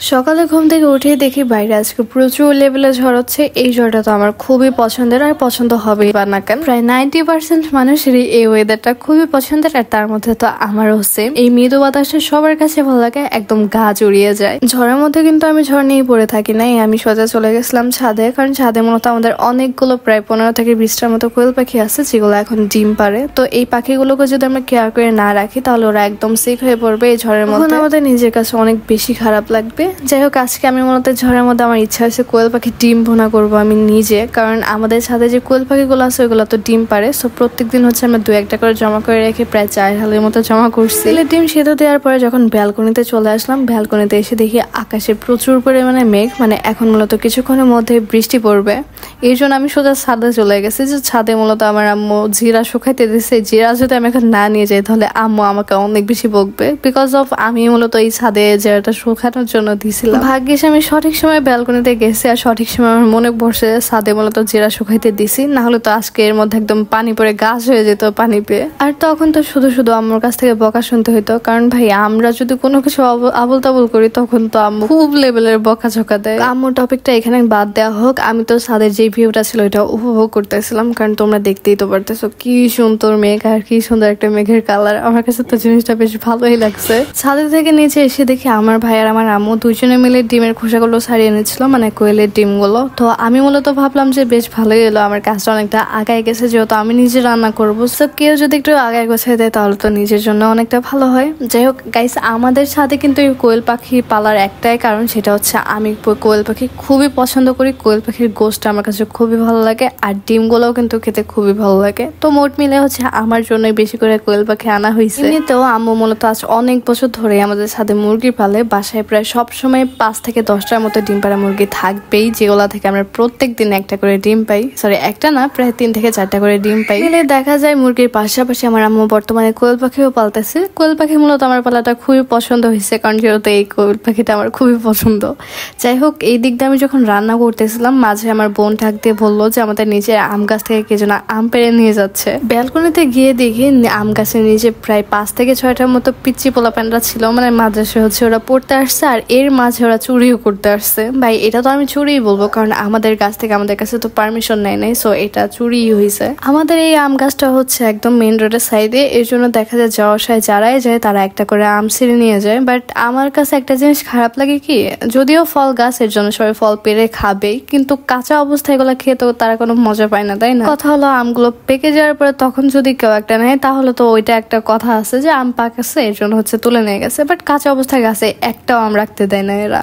সকালে ঘুম থেকে উঠে দেখি বাইরে আজকে প্রচুর লেভেলে ঝড় হচ্ছে। এই ঝড়টা তো আমার খুবই পছন্দের, আর পছন্দ হবেই বা না কেন। প্রায় 90% মানুষেরই এই ওয়েদারটা খুবই পছন্দের, আর তার মধ্যে তো আমারও সেম। এই মৃদু বাতাসটা সবার কাছে ভালো লাগে, একদম গা জুড়িয়ে যায়। ঝড়ের মধ্যে কিন্তু আমি ঝড় নিয়ে পড়ে থাকি নাই, আমি সোজা চলে গেছিলাম ছাদে। কারণ ছাদে মূলত আমাদের অনেকগুলো প্রায় 15 থেকে 20টার মতো কোয়েল পাখি আছে, যেগুলো এখন ডিম পারে। তো এই পাখিগুলোকে যদি আমরা কেয়ার করে না রাখি তাহলে ওরা একদম সিক হয়ে পড়বে এই ঝড়ের মধ্যে। আমাদের নিজের কাছে অনেক বেশি খারাপ লাগবে। যাই হোক, আজকে আমি মূলত ঝড়ের মধ্যে আমার ইচ্ছা হয়েছে কোয়েল পাখি ডিম ভুনা করবো আমি নিজে। কারণ আমাদের ছাদে যে কোয়েল পাখিগুলো আছে ওইগুলো তো ডিম পারে। সো প্রত্যেকদিন হচ্ছে আমরা 2-1টা করে জমা করে রেখে প্রায় 4 হালের মতো জমা করছি। ডিম সেদ্ধ দেওয়ার পরে যখন ব্যালকনিতে চলে আসলাম, ব্যালকনিতে এসে দেখি আকাশে প্রচুর পরিমাণে মেঘ, মানে এখন মূলত কিছুক্ষণের মধ্যে বৃষ্টি পড়বে। এই জন্য আমি সোজা ছাদে চলে গেছি। যে ছাদে মূলত আমার আম্মু জিরা শুকাইতে দিচ্ছে। জিরা যদি আমি এখন না নিয়ে যাই তাহলে আম্মু আমাকে অনেক বেশি বকবে, বিকজ অফ আমি মূলত এই ছাদে জিরাটা শুকানোর জন্য দিছিলাম। ভাগ্যিস আমি সঠিক সময় ব্যালকনিতে গেছি, আর সঠিক সময় আমার মনে পড়ছে ছাদে মূলত জিরা শুকাইতে দিছি। না হলে তো আজকে এর মধ্যে একদম পানি পড়ে গাছ হয়ে যেত পানি পেয়ে। আর তখন তো শুধু শুধু আম্মুর কাছ থেকে বকা শুনতে হইতো, কারণ ভাই আমরা যদি কোনো কিছু আবল তাবল করি তখন তো আম্মু খুব লেভেলের বকা ঝকা দেয়। আম্মুর টপিকটা এখানে বাদ দেওয়া হোক, আমি তো ছাদের যে ভিউটা ছিল এটা উপভোগ করতেছিলাম। কারণ তোমরা দেখতেই তো পারতেছো কি সুন্দর মেঘ, আর কি সুন্দর একটা মেঘের কালার। আমার কাছে তো জিনিসটা বেশ ভালোই লাগছে। ছাদে থেকে নিচে এসে দেখি আমার ভাই আর আমার আম্মু দুজনে মিলে ডিমের খোসাগুলো ছাড়িয়ে এনেছিল, মানে কোয়েলের ডিমগুলো। তো আমি মূলত ভাবলাম যে বেশ ভালোই এলো, আমার কাজটা অনেকটা আগায় গেছে, যেহেতু আমি নিজে রান্না করবো। তো কেউ যদি একটু আগায় গোছায় দেয় তাহলে তো নিজের জন্য অনেকটা ভালো হয়। যাই হোক গাইস, আমাদের সাথে কিন্তু এই কোয়েল পাখি পালার একটাই কারণ, সেটা হচ্ছে আমি কোয়েল পাখি খুবই পছন্দ করি। কোয়েল পাখির গোশটা আমার কাছে খুবই ভালো লাগে, আর ডিমগুলোও কিন্তু খেতে খুবই ভালো লাগে। তো মোট মিলে হচ্ছে আমার জন্যই বেশি করে কোয়েল পাখি আনা হয়েছে। এমনিতেও আম্মু মূলত আজ অনেক বছর ধরে আমাদের সাথে মুরগি পালে। বাসায় প্রায় সবসময় 5 থেকে 10টার মতো ডিম পাড়া মুরগি থাকবেই, যেগুলা থেকে আমরা প্রত্যেক দিন একটা করে ডিম পাই। সরি, একটা না, প্রায় 3 থেকে 4টা করে ডিম পাই। দেখা যায় মুরগির পাশাপাশি আমার আম্মু বর্তমানে কোয়েল পাখিও পালতেছে। কোয়েল পাখি মূলত আমার পালাটা খুবই পছন্দ হয়েছে, কারণ যেহেতু এই কোয়েল পাখিটা আমার খুবই পছন্দ। যাই হোক, এই দিক দিয়ে আমি যখন রান্না করতেছিলাম মাঝে আমার বোন ঠাক দিয়ে বললো যে আমাদের নিচে আম গাছ থেকে কে যেন আম পেড়ে নিয়ে যাচ্ছে। ব্যালকনিতে গিয়ে দেখি আম গাছের নিচে প্রায় 5 থেকে 6টার মতো পিচ্চি পোলাপানরা ছিল, মানে মাদ্রাসা হচ্ছে ওরা পড়তে আসছে, আর এর মাঝে ওরা চুরিও করতে আসছে। ভাই এটা তো আমি চুরিই বলবো, কারণ আমাদের গাছ থেকে আমাদের কাছে তো পারমিশন নেয় নাই, সো এটা চুরিই হয়েছে। আমাদের এই আম গাছটা হচ্ছে একদম মেইন রোডের সাইডে, এর জন্য দেখা যায় যাওয়ার সায় যারাই যায় তারা একটা করে আম ছিঁড়ে নিয়ে যায়। বাট আমার কাছে একটা জিনিস খারাপ লাগে কি, যদিও ফল গাছ, এর জন্য সবাই ফল পেড়ে খাবেই, কিন্তু কাঁচা অবস্থায় এগুলো খেয়ে তো তারা কোনো মজা পায় না, তাই না? কথা হলো আমগুলো পেকে যাওয়ার পরে তখন যদি কেউ একটা নেয় তাহলে তো ওইটা একটা কথা আছে যে আম পাকাছে এর জন্য হচ্ছে তুলে নিয়ে গেছে, বাট কাঁচা অবস্থায় গাছে একটাও আম রাখতে দেয় না এরা।